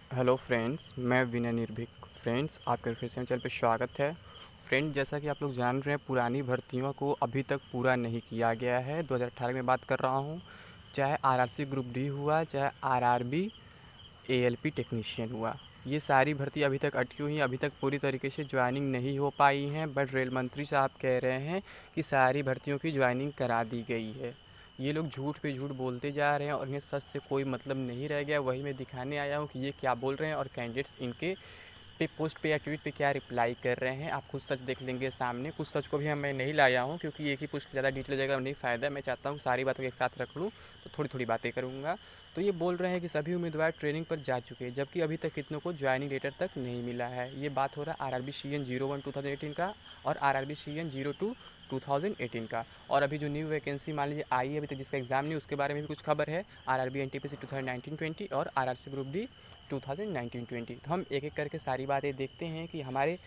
Hello friends, मैं विनय निर्भीक। Friends, आपके फिर से चैनल पर स्वागत है। फ्रेंड, जैसा कि आप लोग जान रहे हैं, पुरानी भर्तियों को अभी तक पूरा नहीं किया गया है। 2018 में बात कर रहा हूँ। चाहे आरआरसी ग्रुप डी हुआ, चाहे आरआरबी एएलपी टेक्नीशियन हुआ, ये सारी भर्ती अभी तक अटकी हुई हैं, अभी तक पूरी तरीके से ज्वाइनिंग नहीं हो पाई हैं। बट रेल मंत्री साहब कह रहे हैं कि सारी भर्तियों की ज्वाइनिंग करा दी गई है। ये लोग झूठ पे झूठ बोलते जा रहे हैं और इन्हें सच से कोई मतलब नहीं रह गया। वही मैं दिखाने आया हूँ कि ये क्या बोल रहे हैं और कैंडिडेट्स इनके पे पोस्ट पे या ट्वीट पे क्या रिप्लाई कर रहे हैं। आप खुद सच देख लेंगे सामने। कुछ सच को भी मैं नहीं लाया हूँ क्योंकि एक ही पोस्ट ज़्यादा डिटेल हो जाएगा, नहीं फ़ायदा। मैं चाहता हूँ सारी बातों को एक साथ रख लूँ, तो थोड़ी थोड़ी बातें करूँगा। तो ये बोल रहे हैं कि सभी उम्मीदवार ट्रेनिंग पर जा चुके हैं, जबकि अभी तक कितनों को ज्वाइनिंग लेटर तक नहीं मिला है। ये बात हो रहा है आरआरबी CN 01 2018 का और आरआरबी CN 02 2018 का। और अभी जो न्यू वैकेंसी मान लीजिए आई है अभी तक, जिसका एग्ज़ाम नहीं, उसके बारे में भी कुछ खबर है। आरआरबी एनटीपीसी 2019-20 और आरआरसी ग्रुप डी 2019-20। तो हम एक एक करके सारी बातें देखते हैं कि हमारे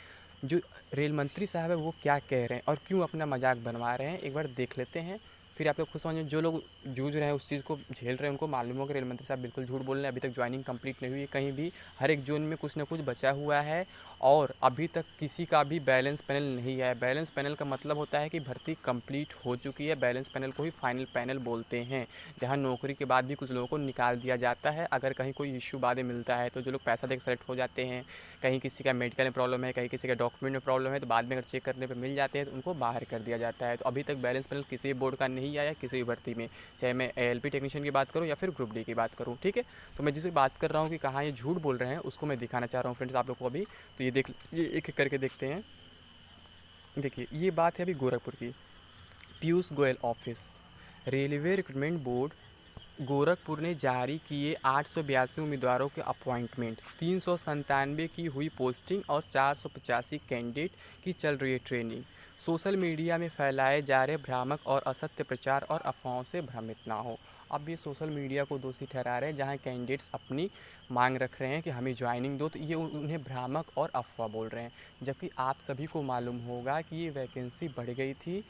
जो रेल मंत्री साहब है वो क्या कह रहे हैं और क्यों अपना मजाक बनवा रहे हैं। एक बार देख लेते हैं, फिर आप लोग खुद समझें। जो लोग जूझ रहे हैं, उस चीज़ को झेल रहे हैं, उनको मालूम हो कि रेल मंत्री साहब बिल्कुल झूठ बोल रहे हैं। अभी तक ज्वाइनिंग कंप्लीट नहीं हुई है कहीं भी। हर एक जोन में कुछ ना कुछ बचा हुआ है और अभी तक किसी का भी बैलेंस पैनल नहीं आया। बैलेंस पैनल का मतलब होता है कि भर्ती कंप्लीट हो चुकी है। बैलेंस पैनल को ही फाइनल पैनल बोलते हैं, जहाँ नौकरी के बाद भी कुछ लोगों को निकाल दिया जाता है। अगर कहीं कोई इश्यू बाद में मिलता है तो जो लोग पैसा देकर सेलेक्ट हो जाते हैं, कहीं किसी का मेडिकल में प्रॉब्लम है, कहीं किसी का डॉक्यूमेंट में प्रॉब्लम है, तो बाद में अगर चेक करने पर मिल जाते हैं तो उनको बाहर कर दिया जाता है। तो अभी तक बैलेंस पैनल किसी भी बोर्ड का नहीं आया किसी भी भर्ती में, चाहे मैं एएलपी टेक्नीशियन की बात करूँ या फिर ग्रुप डी की बात करूँ। ठीक है, तो मैं जिस भी बात कर रहा हूँ कि कहाँ ये झूठ बोल रहे हैं, उसको मैं दिखाना चाह रहा हूँ फ्रेंड्स आप लोग को अभी। तो ये देख, ये एक एक करके देखते हैं। देखिए, ये बात है अभी गोरखपुर की। Piyush Goyal office, railway recruitment board Gorakhpur ने जारी किए 882 उम्मीदवारों के अपॉइंटमेंट। 397 की हुई पोस्टिंग और 485 कैंडिडेट की चल रही है ट्रेनिंग। सोशल मीडिया में फैलाए जा रहे भ्रामक और असत्य प्रचार और अफवाहों से भ्रमित ना हो। अब ये सोशल मीडिया को दोषी ठहरा रहे हैं, जहां कैंडिडेट्स अपनी मांग रख रहे हैं कि हमें ज्वाइनिंग दो, तो ये उन्हें भ्रामक और अफवाह बोल रहे हैं। जबकि आप सभी को मालूम होगा कि ये वैकेंसी बढ़ गई थी।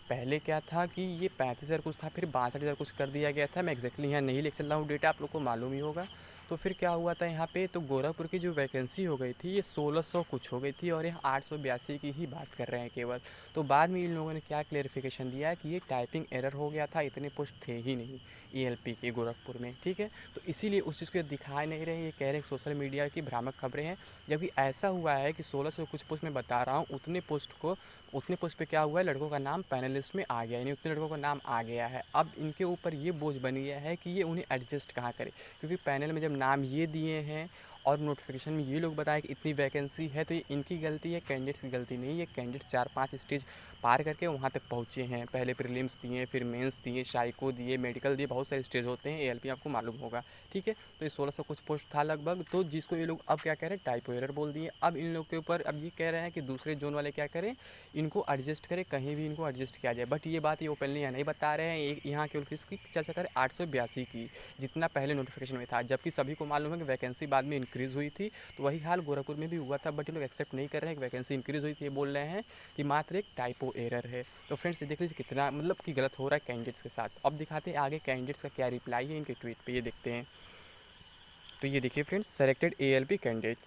पहले क्या था कि ये 35,000 कुछ था, फिर 62,000 कुछ कर दिया गया था। मैं एग्जैक्टली यहाँ नहीं लेके चल रहा हूँ, डेटा आप लोग को मालूम ही होगा। तो फिर क्या हुआ था यहाँ पे, तो गोरखपुर की जो वैकेंसी हो गई थी ये 1600 कुछ हो गई थी और यहाँ 882 की ही बात कर रहे हैं केवल। तो बाद में इन लोगों ने क्या क्लेरिफिकेशन दिया कि ये टाइपिंग एरर हो गया था, इतने पोस्ट थे ही नहीं एएलपी के गोरखपुर में। ठीक है, तो इसीलिए उस चीज़ को दिखा नहीं रहे। ये कह रहे हैं सोशल मीडिया की भ्रामक खबरें हैं, जबकि ऐसा हुआ है कि 1600 कुछ पोस्ट मैं बता रहा हूँ, उतने पोस्ट पे क्या हुआ है, लड़कों का नाम पैनलिस्ट में आ गया, यानी उतने लड़कों का नाम आ गया है। अब इनके ऊपर ये बोझ बन गया है कि ये उन्हें एडजस्ट कहाँ करे, क्योंकि पैनल में जब नाम ये दिए हैं और नोटिफिकेशन में ये लोग बताएं कि इतनी वैकेंसी है, तो ये इनकी गलती है, कैंडिडेट्स की गलती नहीं है। कैंडिडेट्स 4-5 स्टेज पार करके वहाँ तक पहुँचे हैं। पहले प्रीलिम्स दिए, फिर मेंस दिए, शाइको दिए, मेडिकल दिए, बहुत सारे स्टेज होते हैं एएलपी, आपको मालूम होगा। ठीक है, तो ये 1600 कुछ पोस्ट था लगभग, तो जिसको ये लोग अब क्या कह रहे हैं, टाइपो एरर बोल दिए। अब इन लोग के ऊपर अब ये कह रहे हैं कि दूसरे जोन वाले क्या करें, इनको एडजस्ट करें, कहीं भी इनको एडजस्ट किया जाए। बट ये बात ये ओपनली यहाँ नहीं बता रहे हैं। एक यहाँ केवल किसकी चर्चा करें, 882 की, जितना पहले नोटिफिकेशन में था। जबकि सभी को मालूम है कि वैकेंसी बाद में इंक्रीज़ हुई थी, तो वही हाल गोरखपुर में भी हुआ था। बट ये लोग एक्सेप्ट नहीं कर रहे हैं कि वैकेंसी इंक्रीज़ हुई थी, ये बोल रहे हैं कि मात्र एक टाइपो एरर है। तो फ्रेंड्स, देख लीजिए कितना मतलब कि गलत हो रहा है कैंडिडेट्स के साथ। अब दिखाते हैं आगे कैंडिडेट्स का क्या रिप्लाई है इनके ट्वीट पे, ये देखते हैं। तो ये देखिए friends, selected ALP candidate,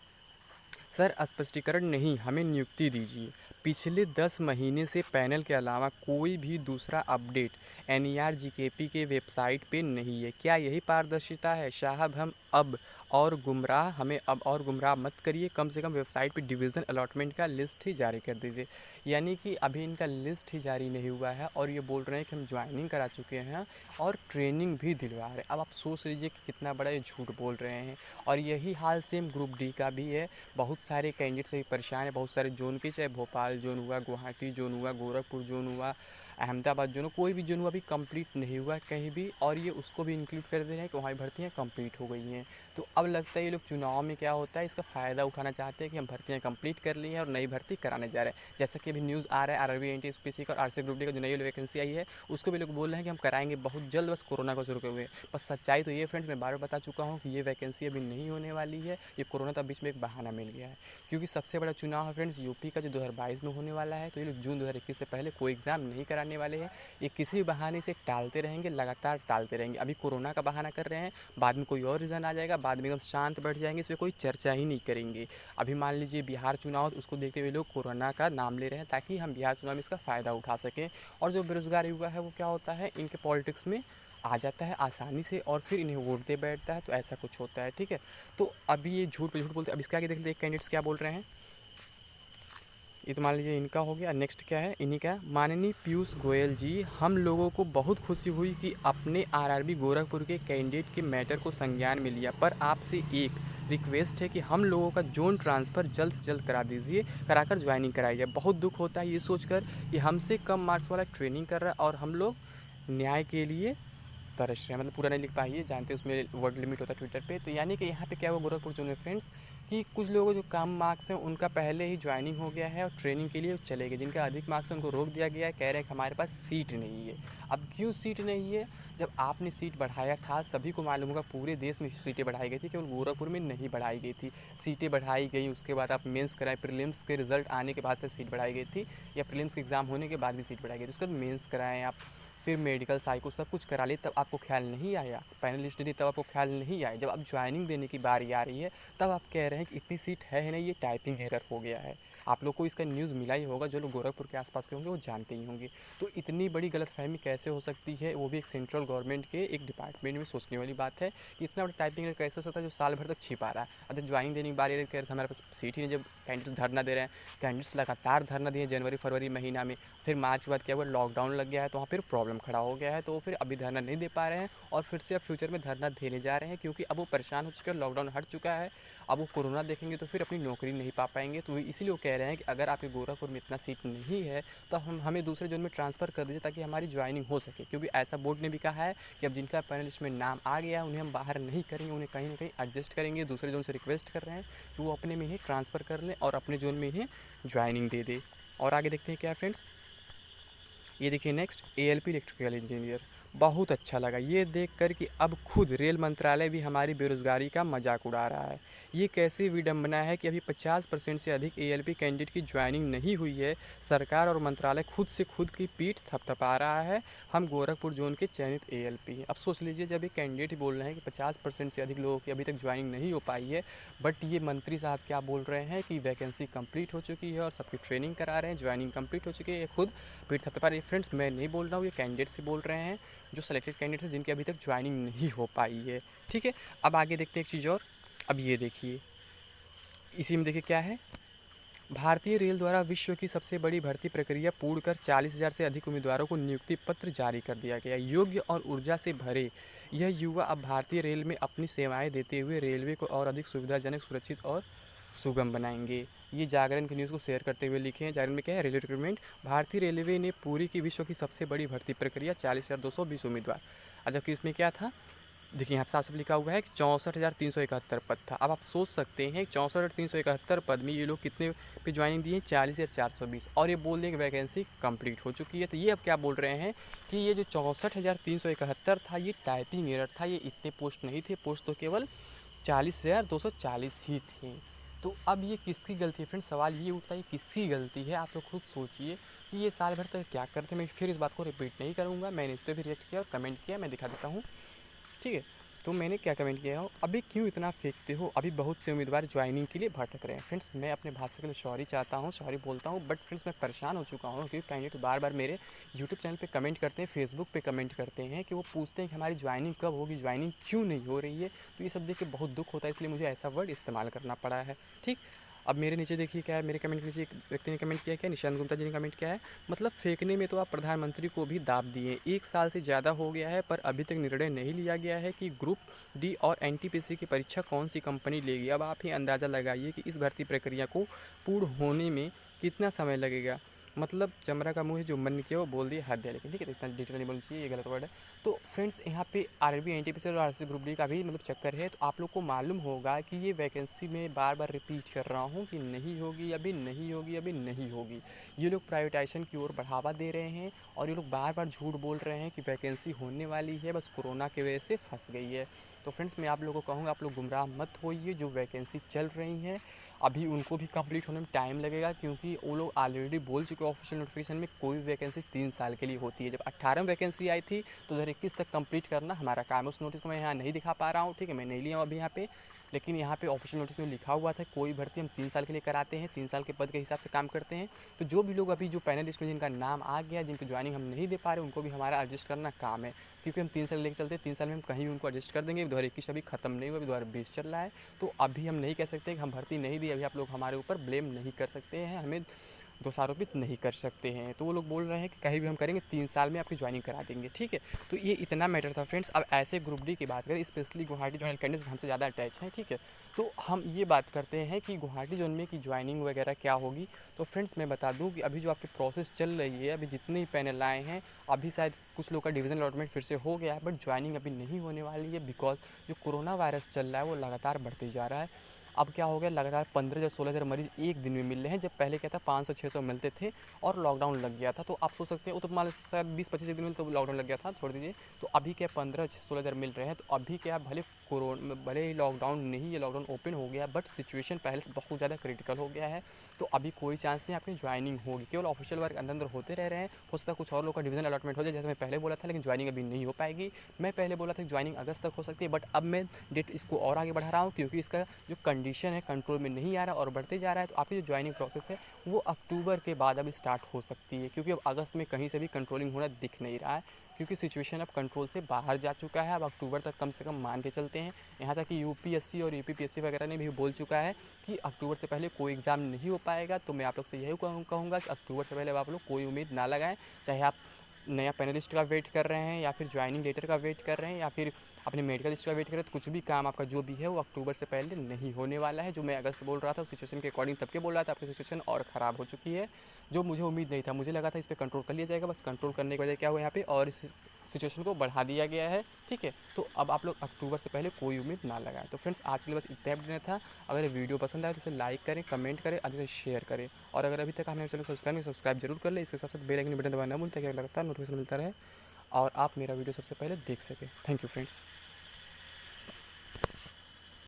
sir स्पष्टीकरण नहीं, हमें नियुक्ति दीजिए। पिछले 10 महीने से पैनल के अलावा कोई भी दूसरा अपडेट एनईआरजीकेपी के वेबसाइट पे नहीं है। क्या यही पारदर्शिता है? साहब हमें अब और गुमराह मत करिए, कम से कम वेबसाइट पे डिवीज़न अलॉटमेंट का लिस्ट ही जारी कर दीजिए। यानी कि अभी इनका लिस्ट ही जारी नहीं हुआ है और ये बोल रहे हैं कि हम ज्वाइनिंग करा चुके हैं और ट्रेनिंग भी दिलवा रहे हैं। अब आप सोच लीजिए कि कितना बड़ा ये झूठ बोल रहे हैं। और यही हाल सेम ग्रुप डी का भी है। बहुत सारे कैंडिडेट से परेशान है, बहुत सारे जोन के, चाहे भोपाल जोन हुआ, गुवाहाटी जोन हुआ, गोरखपुर जोन हुआ, अहमदाबाद जोन, कोई भी जोन हुआ अभी कंप्लीट नहीं हुआ कहीं भी, और ये उसको भी इंक्लूड कर दे रहे हैं कि वहाँ भर्तियाँ कंप्लीट हो गई हैं। तो अब लगता है ये लोग चुनाव में क्या होता है, इसका फ़ायदा उठाना चाहते हैं कि हम भर्तियाँ कंप्लीट कर ली हैं और नई भर्ती कराने जा रहे हैं। जैसा कि अभी न्यूज़ आ रहा है आरआरबी एनटीपीसी का और आरसी ग्रुप डी का जो नई वैकेंसी आई है, उसको भी लोग बोल रहे हैं कि हम कराएंगे बहुत जल्द, बस कोरोना को शुरू हुए। बस सच्चाई तो ये फ्रेंड्स, मैं बार बार बता चुका हूँ कि ये वैकेंसी अभी नहीं होने वाली है। ये कोरोना का बीच में एक बहाना मिल गया है, क्योंकि सबसे बड़ा चुनाव है फ्रेंड्स यूपी का, जो 2022 में होने वाला है। तो ये लोग जून 2021 से पहले कोई एग्ज़ाम नहीं कराने मारने वाले हैं। ये किसी भी बहाने से टालते रहेंगे, लगातार टालते रहेंगे। अभी कोरोना का बहाना कर रहे हैं, बाद में कोई और रीज़न आ जाएगा, बाद में एकदम शांत बैठ जाएंगे, इस पर कोई चर्चा ही नहीं करेंगे। अभी मान लीजिए बिहार चुनाव, उसको देखते हुए लोग कोरोना का नाम ले रहे हैं ताकि हम बिहार चुनाव में इसका फ़ायदा उठा सकें। और जो बेरोज़गार युवा है वो क्या होता है, इनके पॉलिटिक्स में आ जाता है आसानी से और फिर इन्हें वोट दे बैठता है, तो ऐसा कुछ होता है। ठीक है, तो अभी ये झूठ पे झूठ बोलते हैं। अब इसके आगे देख लेते हैं कैंडिडेट्स क्या बोल रहे हैं। ये तो मान लीजिए इनका हो गया। नेक्स्ट क्या है, इन्हीं का। माननीय पीयूष गोयल जी, हम लोगों को बहुत खुशी हुई कि अपने आरआरबी गोरखपुर के कैंडिडेट के मैटर को संज्ञान में लिया, पर आपसे एक रिक्वेस्ट है कि हम लोगों का जोन ट्रांसफ़र जल्द से जल्द करा दीजिए, कराकर ज्वाइनिंग कराइए। बहुत दुख होता है ये सोचकर कि हमसे कम मार्क्स वाला ट्रेनिंग कर रहा है और हम लोग न्याय के लिए तरस रहे हैं। मतलब पूरा नहीं लिख पाइए, जानते हैं उसमें वर्ड लिमिट होता है ट्विटर पे। तो यानी कि यहाँ पे क्या हुआ गोरखपुर जोन में फ्रेंड्स, कि कुछ लोगों जो कम मार्क्स हैं उनका पहले ही ज्वाइनिंग हो गया है और ट्रेनिंग के लिए चले गए। जिनका अधिक मार्क्स है उनको रोक दिया गया है, कह रहे हैं कि हमारे पास सीट नहीं है। अब क्यों सीट नहीं है, जब आपने सीट बढ़ाया था, सभी को मालूम होगा पूरे देश में सीटें बढ़ाई गई थी, केवल गोरखपुर में नहीं बढ़ाई गई थी। सीटें बढ़ाई गई, उसके बाद आप मेंस कराए, प्रीलिम्स के रिजल्ट आने के बाद से सीट बढ़ाई गई थी, या प्रीलिम्स के एग्ज़ाम होने के बाद भी सीट बढ़ाई गई थी। उसके बाद मेंस कराएँ आप, फिर मेडिकल साइको सब कुछ करा लिए, तब आपको ख्याल नहीं आया। पैनलिस्ट दी तब आपको ख्याल नहीं आया। जब आप ज्वाइनिंग देने की बारी आ रही है तब आप कह रहे हैं कि इतनी सीट है नहीं, ये टाइपिंग एरर हो गया है। आप लोग को इसका न्यूज़ मिला ही होगा, जो लोग गोरखपुर के आसपास के होंगे वो जानते ही होंगे। तो इतनी बड़ी गलतफहमी कैसे हो सकती है, वो भी एक सेंट्रल गवर्नमेंट के एक डिपार्टमेंट में। सोचने वाली बात है कि इतना बड़ा टाइपिंग एरर कैसे हो सकता है जो साल भर तक छिपा रहा है। अब जब ज्वाइनिंग देने की बारी आ रही है, हमारे पास सीट ही नहीं, जब कैंडिडेट्स धरना दे रहे हैं, कैंडिडेट्स लगातार धरना दिए जनवरी फरवरी महीना में, फिर मार्च के बाद क्या हुआ, लॉकडाउन लग गया है, तो वहाँ फिर प्रॉब्लम खड़ा हो गया है, तो फिर अभी धरना नहीं दे पा रहे हैं और फिर से अब फ्यूचर में धरना देने जा रहे हैं, क्योंकि अब वो परेशान हो चुके हैं, लॉकडाउन हट चुका है। अब वो कोरोना देखेंगे तो फिर अपनी नौकरी नहीं पा पाएंगे। तो इसीलिए वो कह रहे हैं कि अगर आपके गोरखपुर में इतना सीट नहीं है तो हमें दूसरे जोन में ट्रांसफ़र कर दीजिए ताकि हमारी ज्वाइनिंग हो सके। क्योंकि ऐसा बोर्ड ने भी कहा है कि अब जिनका पैनल लिस्ट में नाम आ गया उन्हें हम बाहर नहीं करेंगे, उन्हें कहीं ना कहीं एडजस्ट करेंगे। दूसरे जोन से रिक्वेस्ट कर रहे हैं कि वो अपने में ही ट्रांसफ़र कर लें और अपने जोन में ही ज्वाइनिंग दे दे। और आगे देखते हैं क्या फ्रेंड्स, ये देखिए नेक्स्ट, एएलपी इलेक्ट्रिकल इंजीनियर। बहुत अच्छा लगा ये देखकर कि अब खुद रेल मंत्रालय भी हमारी बेरोज़गारी का मजाक उड़ा रहा है। ये कैसी विडंबना है कि अभी 50% से अधिक एएलपी कैंडिडेट की ज्वाइनिंग नहीं हुई है। सरकार और मंत्रालय खुद से खुद की पीठ थपथपा रहा है। हम गोरखपुर जोन के चयनित एएलपी हैं। अब सोच लीजिए, जब ये कैंडिडेट बोल रहे हैं कि 50% से अधिक लोगों की अभी तक ज्वाइनिंग नहीं हो पाई है, बट ये मंत्री साहब क्या बोल रहे हैं कि वैकेंसी कंप्लीट हो चुकी है और सबकी ट्रेनिंग करा रहे हैं, ज्वाइनिंग कंप्लीट हो चुकी है। ये खुद पीठ थपथपा रही है। फ्रेंड्स, मैं नहीं बोल रहा हूँ, ये कैंडिडेट्स ही बोल रहे हैं, जो सेलेक्टेड कैंडिडेट्स हैं जिनकी अभी तक ज्वाइनिंग नहीं हो पाई है। ठीक है, अब आगे देखते हैं एक चीज़ और। अब ये देखिए, इसी में देखिए क्या है, भारतीय रेल द्वारा विश्व की सबसे बड़ी भर्ती प्रक्रिया पूर्ण कर 40,000 से अधिक उम्मीदवारों को नियुक्ति पत्र जारी कर दिया गया। योग्य और ऊर्जा से भरे यह युवा अब भारतीय रेल में अपनी सेवाएं देते हुए रेलवे को और अधिक सुविधाजनक, सुरक्षित और सुगम बनाएंगे। ये जागरण की न्यूज़ को शेयर करते हुए लिखे हैं। जागरण में क्या है, रेलवे रिक्रूटमेंट, भारतीय रेलवे ने पूरी की विश्व की सबसे बड़ी भर्ती प्रक्रिया 40,220 उम्मीदवार। जबकि इसमें क्या था, देखिए यहाँ साफ साफ लिखा हुआ है कि 64,371 पद था। अब आप सोच सकते हैं 64,371 पद में ये लोग कितने पे ज्वाइनिंग दिए, 40,420, और ये बोल दें कि वैकेंसी कंप्लीट हो चुकी है। तो ये अब क्या बोल रहे हैं कि ये जो 64,371 था ये टाइपिंग एरर था, ये इतने पोस्ट नहीं थे, पोस्ट तो केवल 40,240 ही थे। तो अब ये किसकी गलती है फ्रेंड्स, सवाल ये उठता है किसकी गलती है। आप लोग खुद सोचिए कि ये साल भर तक क्या करते हैं। मैं फिर इस बात को रिपीट नहीं करूँगा, मैंने इस पर भी रिएक्ट किया और कमेंट किया, मैं दिखा देता हूँ। ठीक है, तो मैंने क्या कमेंट किया हो, अभी क्यों इतना फेंकते हो, अभी बहुत से उम्मीदवार ज्वाइनिंग के लिए भटक रहे हैं। फ्रेंड्स, मैं अपने भाषा के लिए सॉरी चाहता हूँ, सॉरी बोलता हूँ, बट फ्रेंड्स मैं परेशान हो चुका हूँ क्योंकि कैंडिडेट बार बार मेरे यूट्यूब चैनल पे कमेंट करते हैं, फेसबुक पे कमेंट करते हैं कि वो पूछते हैं कि हमारी ज्वाइनिंग कब होगी, ज्वाइनिंग क्यों नहीं हो रही है। तो ये सब देख के बहुत दुख होता है, इसलिए मुझे ऐसा वर्ड इस्तेमाल करना पड़ा है। ठीक, अब मेरे नीचे देखिए क्या है, मेरे कमेंट के नीचे एक व्यक्ति ने कमेंट किया, क्या निशांत गुप्ता जी ने कमेंट किया है, मतलब फेंकने में तो आप प्रधानमंत्री को भी दाब दिए। 1 साल से ज़्यादा हो गया है पर अभी तक निर्णय नहीं लिया गया है कि ग्रुप डी और एनटीपीसी की परीक्षा कौन सी कंपनी लेगी। अब आप ही अंदाज़ा लगाइए कि इस भर्ती प्रक्रिया को पूर्ण होने में कितना समय लगेगा। मतलब चमड़ा का मुँह है, जो मन किया वो बोल दिया हद है। लेकिन ठीक है, इतना डिटेल नहीं बोलना चाहिए, ये गलत वर्ड है। तो फ्रेंड्स, यहाँ पे आरआरबी, एनटीपीसी और आरसी ग्रुप डी का भी मतलब चक्कर है। तो आप लोग को मालूम होगा कि ये वैकेंसी में बार बार रिपीट कर रहा हूँ कि नहीं होगी, अभी नहीं होगी, अभी नहीं होगी। ये लोग प्राइवेटाइजेशन की ओर बढ़ावा दे रहे हैं और ये लोग बार बार झूठ बोल रहे हैं कि वैकेंसी होने वाली है, बस कोरोना की वजह से फंस गई है। तो फ्रेंड्स, मैं आप लोगों को कहूँगा, आप लोग गुमराह मत होइए। जो वैकेंसी चल रही हैं अभी उनको भी कंप्लीट होने में टाइम लगेगा, क्योंकि वो लोग ऑलरेडी बोल चुके हैं ऑफिशियल नोटिफिकेशन में कोई वैकेंसी 3 साल के लिए होती है। जब 18 में वैकेंसी आई थी तो 2021 तक कंप्लीट करना हमारा काम है। उस नोटिस को मैं यहाँ नहीं दिखा पा रहा हूँ, ठीक है, मैं नहीं लिया हूँ अभी यहाँ पे, लेकिन यहाँ पे ऑफिशियल नोटिस में लिखा हुआ था कोई भर्ती हम 3 साल के लिए कराते हैं, 3 साल के पद के हिसाब से काम करते हैं। तो जो भी लोग अभी जो पैनल लिस्ट में जिनका नाम आ गया, जिनको ज्वाइनिंग हम नहीं दे पा रहे, उनको भी हमारा एडजस्ट करना काम है, क्योंकि हम 3 साल लेके चलते हैं, 3 साल में हम कहीं उनको एडजस्ट कर देंगे। 2021 अभी खत्म नहीं हुआ, अभी 2020 चल रहा है, तो अभी हम नहीं कह सकते कि हम भर्ती नहीं दी, अभी आप लोग हमारे ऊपर ब्लेम नहीं कर सकते हैं, हमें दोषारोपित नहीं कर सकते हैं। तो वो लोग बोल रहे हैं कि कहीं भी हम करेंगे 3 साल में आपकी ज्वाइनिंग करा देंगे, ठीक है। तो ये इतना मैटर था फ्रेंड्स। अब ऐसे ग्रुप डी की बात करें, स्पेशली गुवाहाटी जो कैंडिडेट्स हमसे ज़्यादा अटैच हैं, ठीक है, तो हम ये बात करते हैं कि गुवाहाटी जोन में की ज्वाइनिंग वगैरह क्या होगी। तो फ्रेंड्स मैं बता दूं कि अभी जो आपकी प्रोसेस चल रही है, अभी जितने ही पैनल आए हैं, अभी शायद कुछ लोग का डिवीजन अलॉटमेंट फिर से हो गया है, बट ज्वाइनिंग अभी नहीं होने वाली है, बिकॉज जो कोरोना वायरस चल रहा है वो लगातार बढ़ते जा रहा है। अब क्या हो गया, लगातार 15 या 16 हज़ार मरीज़ एक दिन में मिल रहे हैं, जब पहले क्या था 500-600 मिलते थे और लॉकडाउन लग गया था। तो आप सोच सकते हैं, वो तो मान लो शायद 20-25 दिन में तो लॉकडाउन लग गया था, छोड़ दीजिए। तो अभी क्या 15-16 हज़ार मिल रहे हैं, तो अभी क्या भले ही लॉकडाउन नहीं है, लॉकडाउन ओपन हो गया, बट सिचुएशन पहले से बहुत ज़्यादा क्रिटिकल हो गया है। तो अभी कोई चांस नहीं आपकी ज्वाइनिंग होगी, केवल ऑफिशियल वर्क अंदर अंदर होते रह रहे हैं। हो सकता है कुछ और लोग का डिवीजन अलॉटमेंट हो जाए, जैसे मैं पहले बोला था, लेकिन ज्वाइनिंग अभी नहीं हो पाएगी। मैं पहले बोला था कि ज्वाइनिंग अगस्त तक हो सकती है, बट अब मैं डेट इसको और आगे बढ़ा रहा हूँ, क्योंकि इसका जो कंडीशन है कंट्रोल में नहीं आ रहा और बढ़ते जा रहा है। तो आपकी जो ज्वाइनिंग प्रोसेस है वो अक्टूबर के बाद अब स्टार्ट हो सकती है, क्योंकि अब अगस्त में कहीं से भी कंट्रोलिंग होना दिख नहीं रहा है, क्योंकि सिचुएशन अब कंट्रोल से बाहर जा चुका है। अब अक्टूबर तक कम से कम मान के चलते हैं। यहाँ तक कि यूपीएससी और यूपीपीएससी वगैरह ने भी बोल चुका है कि अक्टूबर से पहले कोई एग्ज़ाम नहीं हो पाएगा। तो मैं आप लोग से यही कहूँगा कि अक्टूबर से पहले आप लोग कोई उम्मीद ना लगाएं, चाहे आप नया पैनलिस्ट का वेट कर रहे हैं, या फिर ज्वाइनिंग लेटर का वेट कर रहे हैं, या फिर अपने मेडिकल लिस्ट का वेट कर रहे हैं। तो कुछ भी काम आपका जो भी है वो अक्टूबर से पहले नहीं होने वाला है। जो मैं अगस्त बोल रहा था सिचुएशन के अकॉर्डिंग तब के बोल रहा था, आपकी सिचुएशन और ख़राब हो चुकी है, जो मुझे उम्मीद नहीं था। मुझे लगा था इस पर कंट्रोल कर लिया जाएगा, बस कंट्रोल करने की वजह क्या हुआ यहाँ पे, और इस सिचुएशन को बढ़ा दिया गया है, ठीक है। तो अब आप लोग अक्टूबर से पहले कोई उम्मीद ना लगाएं। तो फ्रेंड्स आज के लिए बस इतना अपडेट था। अगर ये वीडियो पसंद आए तो इसे लाइक करें, कमेंट करें, अधिक से शेयर करें, और अगर अभी तक आपने चैनल सब्सक्राइब जरूर कर ले। इसके साथ साथ बेल आइकन बटन दबाना ना भूलें, ताकि लगातार नोटिफिकेशन मिलता रहे और आप मेरा वीडियो सबसे पहले देख सकें। Thank you friends.